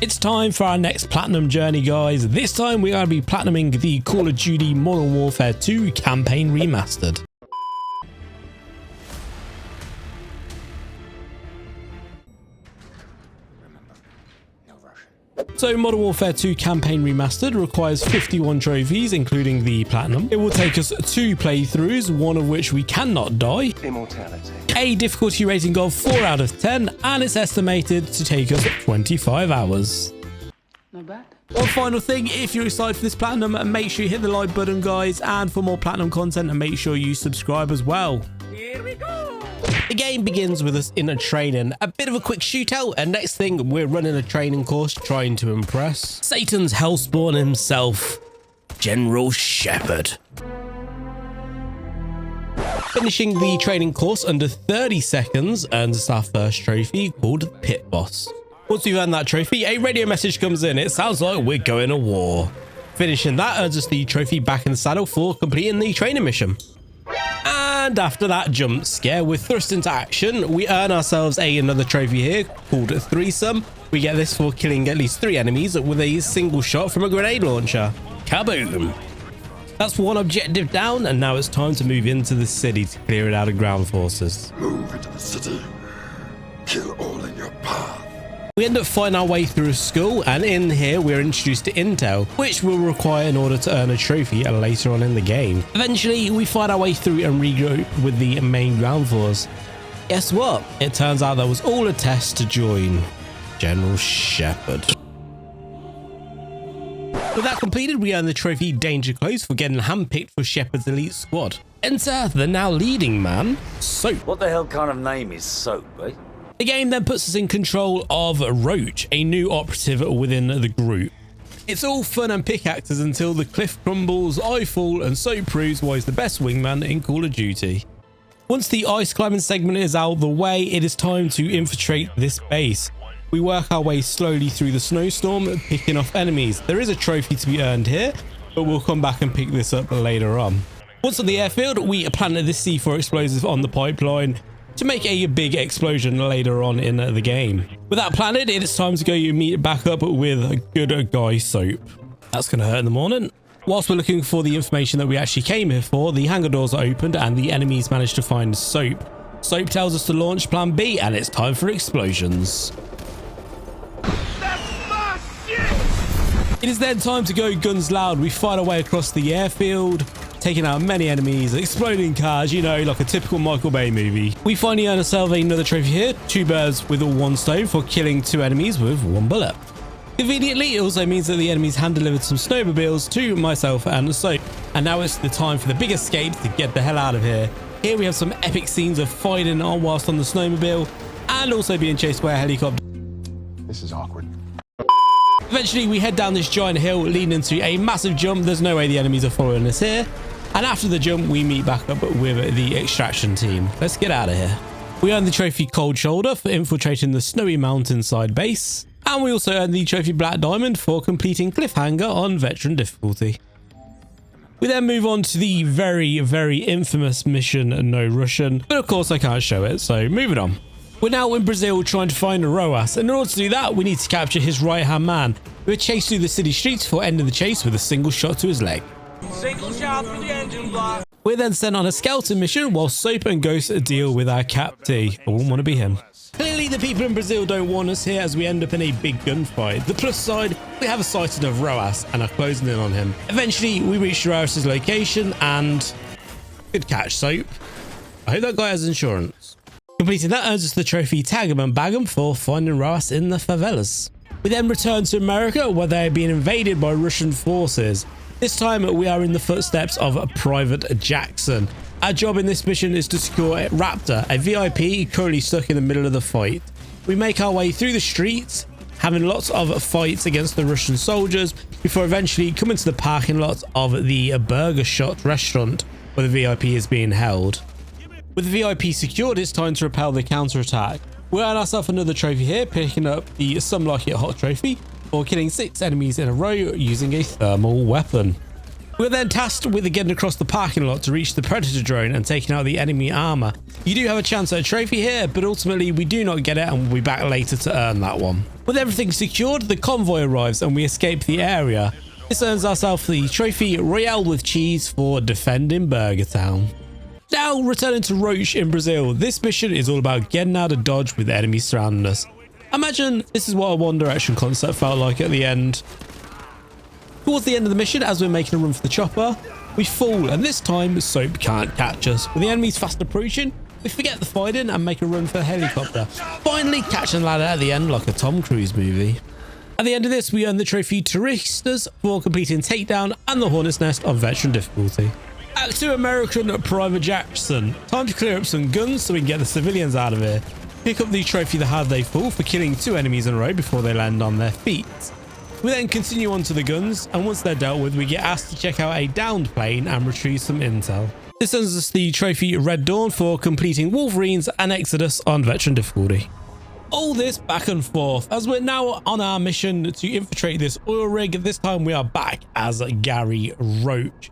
It's time for our next platinum journey, guys. This time we are going to be platinuming the Call of Duty Modern Warfare 2 Campaign Remastered. So Modern Warfare 2 Campaign Remastered requires 51 trophies, including the Platinum. It will take us 2 playthroughs, one of which we cannot die. Immortality. A difficulty rating of 4 out of 10, and it's estimated to take us 25 hours. Not bad. One final thing, if you're excited for this Platinum, make sure you hit the like button, guys, and for more Platinum content, make sure you subscribe as well. Here we go. The game begins with us in a training, a bit of a quick shootout, and next thing we're running a training course trying to impress Satan's hellspawn himself, General Shepard. Finishing the training course under 30 seconds earns us our first trophy called Pit Boss. Once we've earned that trophy, a radio message comes in. It sounds like we're going to war. Finishing that earns us the trophy Back in the Saddle for completing the training mission. And after that jump scare, we're thrust into action. We earn ourselves another trophy here called Threesome. We get this for killing at least 3 enemies with a single shot from a grenade launcher. Kaboom! That's one objective down, and now it's time to move into the city to clear it out of ground forces. Move into the city. Kill all in your path. We end up finding our way through a school, and in here we're introduced to intel, which we'll require in order to earn a trophy later on in the game. Eventually, we find our way through and regroup with the main ground force. Guess what? It turns out that was all a test to join General Shepard. With that completed, we earn the trophy Danger Close for getting handpicked for Shepard's elite squad. Enter the now leading man, Soap. What the hell kind of name is Soap, eh? The game then puts us in control of Roach, a new operative within the group. It's all fun and pickaxes until the cliff crumbles, I fall, and Soap proves why he's the best wingman in Call of Duty. Once the ice climbing segment is out of the way, it is time to infiltrate this base. We work our way slowly through the snowstorm, picking off enemies. There is a trophy to be earned here, but we'll come back and pick this up later on. Once on the airfield, we planted this C4 explosive on the pipeline to make a big explosion later on in the game. With that planted, it is time to go meet back up with good guy Soap. That's going to hurt in the morning. Whilst we're looking for the information that we actually came here for, the hangar doors are opened and the enemies manage to find Soap. Soap tells us to launch plan B, and it's time for explosions. It is then time to go guns loud. We fight our way across the airfield, taking out many enemies, exploding cars, you know, like a typical Michael Bay movie. We finally earn ourselves another trophy here, 2 birds with 1 stone for killing 2 enemies with 1 bullet. Conveniently, it also means that the enemies hand-delivered some snowmobiles to myself and Soap. And now it's the time for the big escape to get the hell out of here. Here we have some epic scenes of fighting whilst on the snowmobile and also being chased by a helicopter. This is awkward. Eventually, we head down this giant hill leading into a massive jump. There's no way the enemies are following us here. And after the jump, we meet back up with the extraction team. Let's get out of here. We earn the trophy Cold Shoulder for infiltrating the snowy mountainside base. And we also earn the trophy Black Diamond for completing Cliffhanger on veteran difficulty. We then move on to the very, very infamous mission No Russian. But of course, I can't show it, so moving on. We're now in Brazil trying to find Roas, and in order to do that, we need to capture his right-hand man. We're chased through the city streets before ending the chase with a single shot to his leg. Single shot through the engine block. We're then sent on a scouting mission while Soap and Ghost deal with our captee. I wouldn't want to be him. Clearly, the people in Brazil don't want us here as we end up in a big gunfight. The plus side, we have a sighting of Roas and are closing in on him. Eventually, we reach Roas' location and... Good catch, Soap. I hope that guy has insurance. Completing that earns us the trophy Tag 'em and Bag 'em for finding Roas in the favelas. We then return to America where they are being invaded by Russian forces. This time we are in the footsteps of Private Jackson. Our job in this mission is to secure Raptor, a VIP currently stuck in the middle of the fight. We make our way through the streets, having lots of fights against the Russian soldiers before eventually coming to the parking lot of the Burger Shot restaurant where the VIP is being held. With the VIP secured, it's time to repel the counterattack. We earn ourselves another trophy here, picking up the Some Like It Hot trophy for killing 6 enemies in a row using a thermal weapon. We're then tasked with getting across the parking lot to reach the Predator drone and taking out the enemy armor. You do have a chance at a trophy here, but ultimately we do not get it and we'll be back later to earn that one. With everything secured, the convoy arrives and we escape the area. This earns ourselves the trophy Royale with Cheese for defending Burger Town. Now returning to Roche in Brazil, this mission is all about getting out of dodge with enemies surrounding us. Imagine this is what a One Direction concert felt like at the end. Towards the end of the mission, as we're making a run for the chopper, we fall, and this time Soap can't catch us. With the enemies fast approaching, we forget the fighting and make a run for the helicopter, finally catching the ladder at the end like a Tom Cruise movie. At the end of this, we earn the trophy Touristas for completing Takedown and the Hornet's Nest on Veteran difficulty. Act 2 American Private Jackson. Time to clear up some guns so we can get the civilians out of here. Pick up the trophy The Hard They Fall for killing 2 enemies in a row before they land on their feet. We then continue on to the guns, and once they're dealt with, we get asked to check out a downed plane and retrieve some intel. This earns us the trophy Red Dawn for completing Wolverines and Exodus on Veteran difficulty. All this back and forth as we're now on our mission to infiltrate this oil rig. This time we are back as Gary Roach.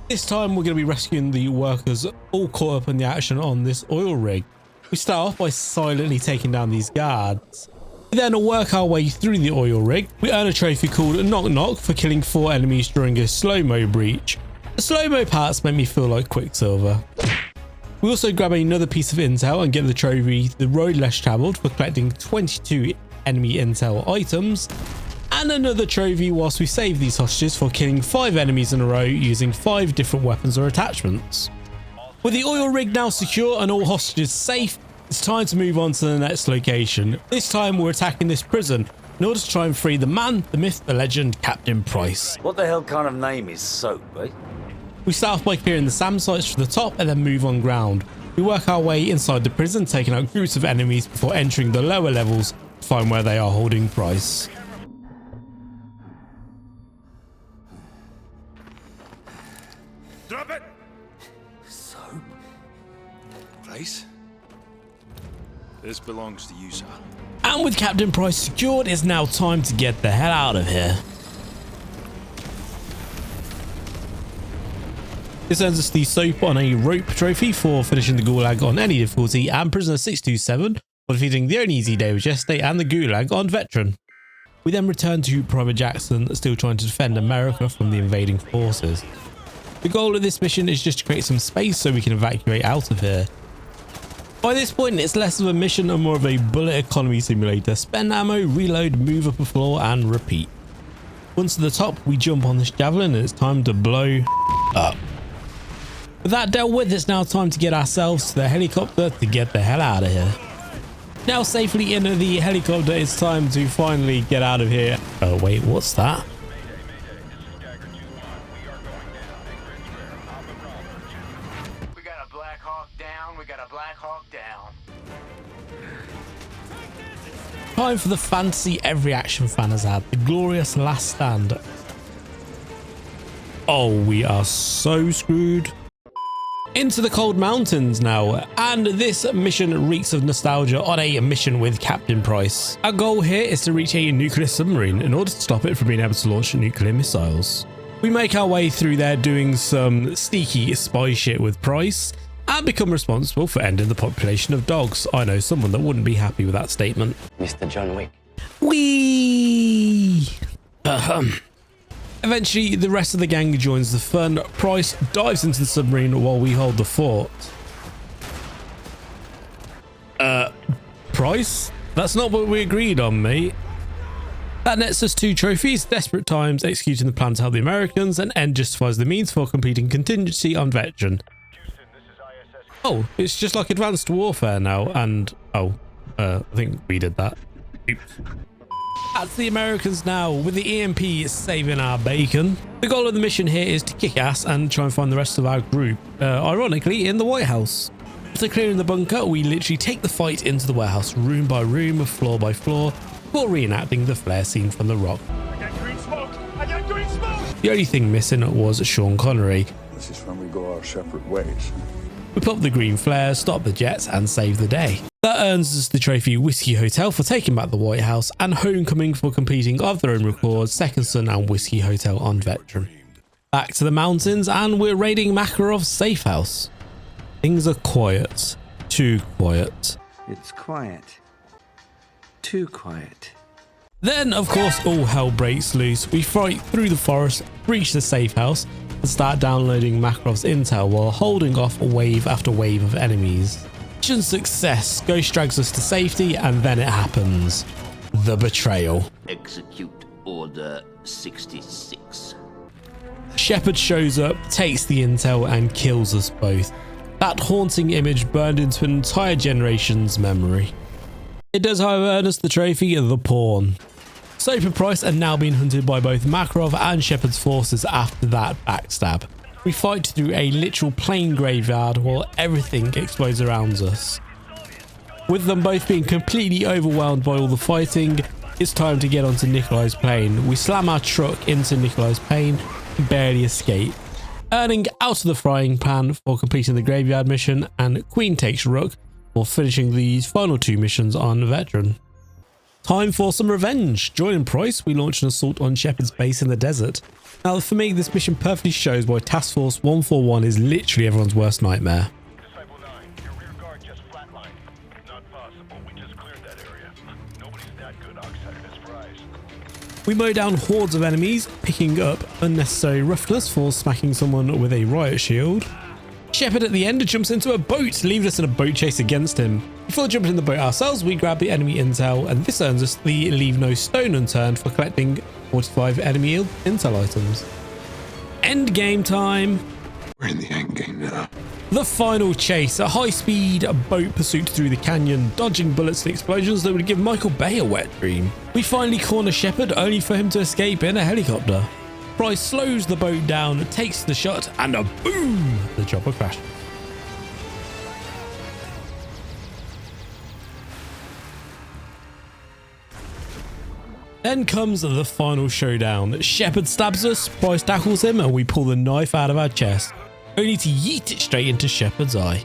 This time we're going to be rescuing the workers all caught up in the action on this oil rig. We start off by silently taking down these guards. We then work our way through the oil rig. We earn a trophy called Knock Knock for killing 4 enemies during a slow-mo breach. The slow-mo parts make me feel like Quicksilver. We also grab another piece of intel and get the trophy The Road Less Travelled for collecting 22 enemy intel items, and another trophy whilst we save these hostages for killing 5 enemies in a row using 5 different weapons or attachments. With the oil rig now secure and all hostages safe, it's time to move on to the next location. This time we're attacking this prison in order to try and free the man, the myth, the legend, Captain Price. What the hell kind of name is Soap, eh? We start off by clearing the SAM sites from the top and then move on ground. We work our way inside the prison, taking out groups of enemies before entering the lower levels to find where they are holding Price. Drop it! Soap? Place? This belongs to you, sir. And with Captain Price secured, it's now time to get the hell out of here. This earns us the Soap on a Rope trophy for finishing the Gulag on any difficulty, and Prisoner 627 for defeating the only easy day was yesterday and the Gulag on Veteran. We then return to Private Jackson, still trying to defend America from the invading forces. The goal of this mission is just to create some space so we can evacuate out of here. By this point, it's less of a mission and more of a bullet economy simulator. Spend ammo, reload, move up a floor and repeat. Once to the top, we jump on this javelin and it's time to blow up. With that dealt with, it's now time to get ourselves to the helicopter to get the hell out of here. Now safely in the helicopter, it's time to finally get out of here. Oh wait, what's that? We got a Black Hawk down, we got a Black Hawk down. Time for the fantasy every action fan has had, the glorious last stand. Oh, we are so screwed. Into the cold mountains now, and this mission reeks of nostalgia on a mission with Captain Price. Our goal here is to reach a nuclear submarine in order to stop it from being able to launch nuclear missiles. We make our way through there doing some sneaky spy shit with Price and become responsible for ending the population of dogs. I know someone that wouldn't be happy with that statement. Mr. John Wick. Whee! Eventually, the rest of the gang joins the fun. Price dives into the submarine while we hold the fort. Price? That's not what we agreed on, mate. That nets us 2 trophies, Desperate Times, executing the plan to help the Americans, and End justifies the means for completing contingency on Veteran. Oh, it's just like Advanced Warfare now, and I think we did that. Oops. That's the Americans now, with the EMP saving our bacon. The goal of the mission here is to kick ass and try and find the rest of our group, ironically in the White House. After clearing the bunker, we literally take the fight into the warehouse, room by room, floor by floor, before reenacting the flare scene from The Rock. I got green smoke! I got green smoke! The only thing missing was Sean Connery. This is when we go our separate ways. We pop the green flare, stop the jets and save the day. That earns us the trophy Whiskey Hotel for taking back the White House, and Homecoming for completing Of Their Own Record, Second Son and Whiskey Hotel on Veteran. Back to the mountains and we're raiding Makarov's safe house. Things are quiet. Too quiet. It's quiet. Too quiet. Then, of course, all hell breaks loose. We fight through the forest, breach the safe house, and start downloading Makarov's intel while holding off wave after wave of enemies. Mission success. Ghost drags us to safety, and then it happens. The betrayal. Execute Order 66. Shepard shows up, takes the intel, and kills us both. That haunting image burned into an entire generation's memory. It does, however, earn us the trophy, the pawn. Soap and Price are now being hunted by both Makarov and Shepard's forces after that backstab. We fight through a literal plane graveyard while everything explodes around us. With them both being completely overwhelmed by all the fighting, it's time to get onto Nikolai's plane. We slam our truck into Nikolai's plane and barely escape, earning out of the frying pan for completing the graveyard mission, and Queen takes Rook for finishing these final 2 missions on Veteran. Time for some revenge. Joining Price, we launch an assault on Shepard's base in the desert. Now, for me, this mission perfectly shows why Task Force 141 is literally everyone's worst nightmare. Disciple 9, your rear guard just flatlined. Not possible. We just cleared that area. Nobody's that good, Oxide as fries. We mow down hordes of enemies, picking up unnecessary roughness for smacking someone with a riot shield. Shepard at the end jumps into a boat, leaving us in a boat chase against him. Before jumping in the boat ourselves, we grab the enemy intel, and this earns us the Leave No Stone Unturned for collecting 45 enemy intel items. End game time. We're in the end game now. The final chase, a high-speed boat pursuit through the canyon, dodging bullets and explosions that would give Michael Bay a wet dream. We finally corner Shepard, only for him to escape in a helicopter. Price slows the boat down, takes the shot, and a boom! The chopper crashes. Then comes the final showdown. Shepard stabs us, Price tackles him, and we pull the knife out of our chest, only to yeet it straight into Shepard's eye.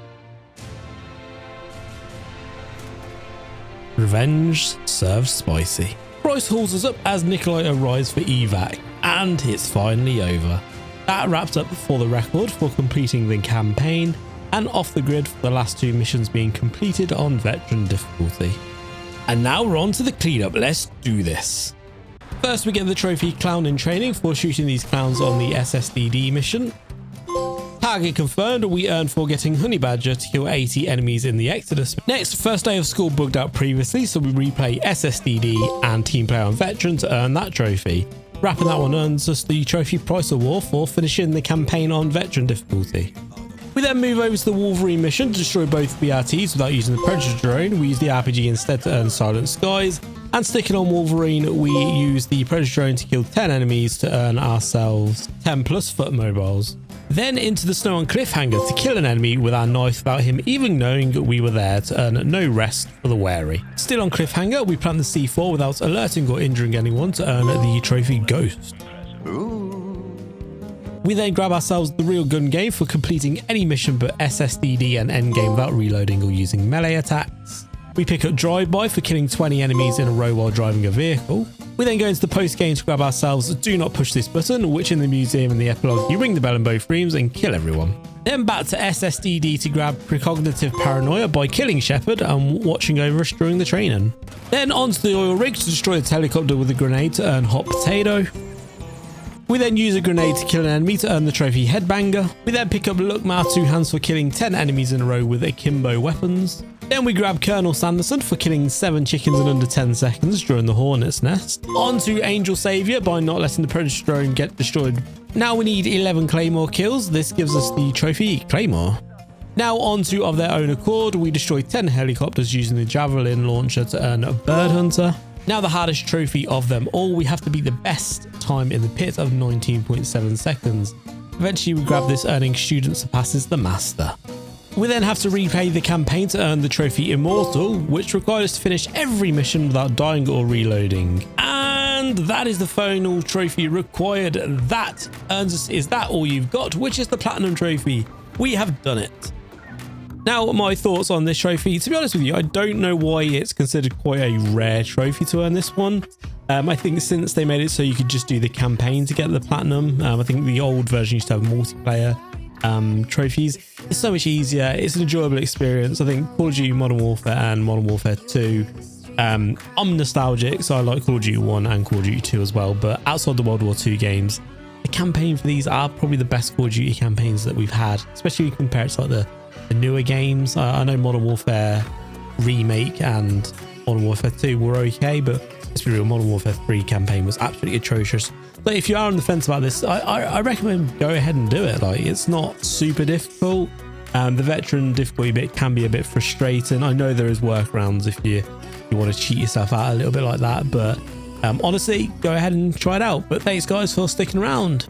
Revenge serves spicy. Price hauls us up as Nikolai arrives for evac, and it's finally over. That wraps up for the record for completing the campaign, and off the grid for the last 2 missions being completed on veteran difficulty. And now we're on to the cleanup. Let's do this. First, we get the trophy Clown in Training for shooting these clowns on the SSDD mission. Target confirmed, we earned for getting Honey Badger to kill 80 enemies in the Exodus. Next, first day of school bugged out previously, so we replay SSDD and Team Player on Veteran to earn that trophy. Wrapping that one earns us the Trophy Price Award for finishing the campaign on Veteran difficulty. We then move over to the Wolverine mission to destroy both BRTs without using the Predator drone. We use the RPG instead to earn Silent Skies. And sticking on Wolverine, we use the Predator drone to kill 10 enemies to earn ourselves 10 plus foot mobiles. Then into the snow on Cliffhanger to kill an enemy with our knife without him even knowing we were there to earn no rest for the wary. Still on Cliffhanger, we plant the C4 without alerting or injuring anyone to earn the trophy Ghost. We then grab ourselves the real gun game for completing any mission but SSDD and endgame without reloading or using melee attacks. We pick up Drive-By for killing 20 enemies in a row while driving a vehicle. We then go into the post-game to grab ourselves Do Not Push This Button, which in the museum and the epilogue you ring the bell in both rooms and kill everyone. Then back to SSDD to grab Precognitive Paranoia by killing Shepard and watching over us during the training. Then onto the oil rig to destroy the helicopter with a grenade to earn Hot Potato. We then use a grenade to kill an enemy to earn the trophy Headbanger. We then pick up Lukmar 2 Hands for killing 10 enemies in a row with akimbo weapons. Then we grab Colonel Sanderson for killing 7 chickens in under 10 seconds during the Hornet's Nest. On to Angel Savior by not letting the Predator drone get destroyed. Now we need 11 Claymore kills. This gives us the trophy Claymore. Now on to Of Their Own Accord, we destroy 10 helicopters using the Javelin launcher to earn a Bird Hunter. Now the hardest trophy of them all, we have to beat the best time in the pit of 19.7 seconds. Eventually we grab this, earning Student Surpasses the Master. We then have to replay the campaign to earn the trophy Immortal, which requires us to finish every mission without dying or reloading. And that is the final trophy required. That earns us, is that all you've got? Which is the Platinum Trophy. We have done it. Now, my thoughts on this trophy. To be honest with you, I don't know why it's considered quite a rare trophy to earn this one. I think since they made it so you could just do the campaign to get the platinum, I think the old version used to have multiplayer trophies. It's so much easier. It's an enjoyable experience. I think Call of Duty Modern Warfare and Modern Warfare 2, I'm nostalgic, so I like Call of Duty 1 and Call of Duty 2 as well, but outside the World War II games, the campaign for these are probably the best Call of Duty campaigns that we've had, especially compared to like the newer games. I know Modern Warfare Remake and Modern Warfare 2 were okay, but let's be real, Modern Warfare 3 campaign was absolutely atrocious. But if you are on the fence about this, I recommend go ahead and do it. Like, it's not super difficult. The veteran difficulty bit can be a bit frustrating. I know there is workarounds if you want to cheat yourself out a little bit like that, but honestly, go ahead and try it out. But thanks guys for sticking around.